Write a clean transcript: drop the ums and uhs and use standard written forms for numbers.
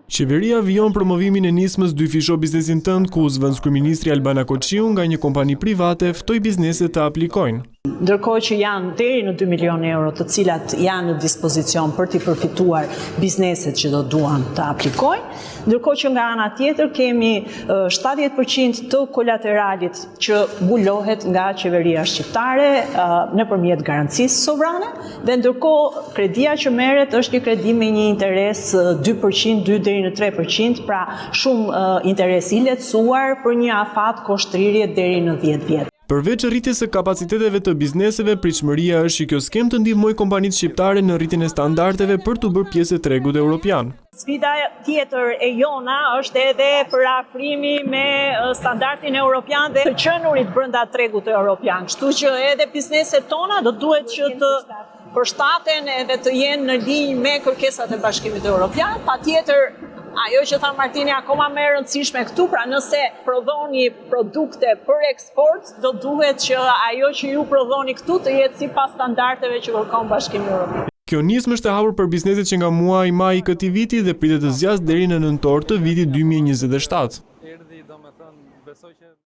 Qeveria vijon promovimin e nismës Dy Fisho biznesin tënd, ku zëvendës kryeministri Albana Koçiu nga një kompani private ftoi bizneset të aplikojnë. Ndërkohë që janë deri në 2 milion euro të cilat janë në dispozicion për t'i përfituar bizneset që do duan të aplikojnë, ndërkohë që nga ana tjetër kemi 70% të kolateralit që mbulohet nga qeveria shqiptare nëpërmjet garancisë sovrane, dhe ndërkohë kredia që merret është një kredi me një interes 2%, 2 deri në 3%, pra shumë interes i lehtësuar për një afat koshtrirje deri në 10 vjet. Përveç rritjes së kapaciteteve të bizneseve, pritshmëria është që kjo skemë të ndihmojë kompanitë shqiptare në rritjen e standardeve për të bërë pjesë e tregut evropian. Sfida tjetër e jona është edhe përafrimi me standardin evropian dhe të qenurit brenda tregut evropian. Kështu që edhe bizneset tona do duhet që të përshtaten edhe të jenë në linjë me kërkesat e Bashkimit Evropian. Patjetër, ajo që tha Martini akoma më e rëndësishme këtu, pra nëse prodhoni produkte për eksport, do duhet që ajo që ju prodhoni këtu të jetë sipas standardeve që kërkon Bashkimi Evropian. Kjo nismë është e hapur për bizneset që nga muaji maj i këtij viti dhe pritet të zgjasë deri në nëntor të vitit 2027.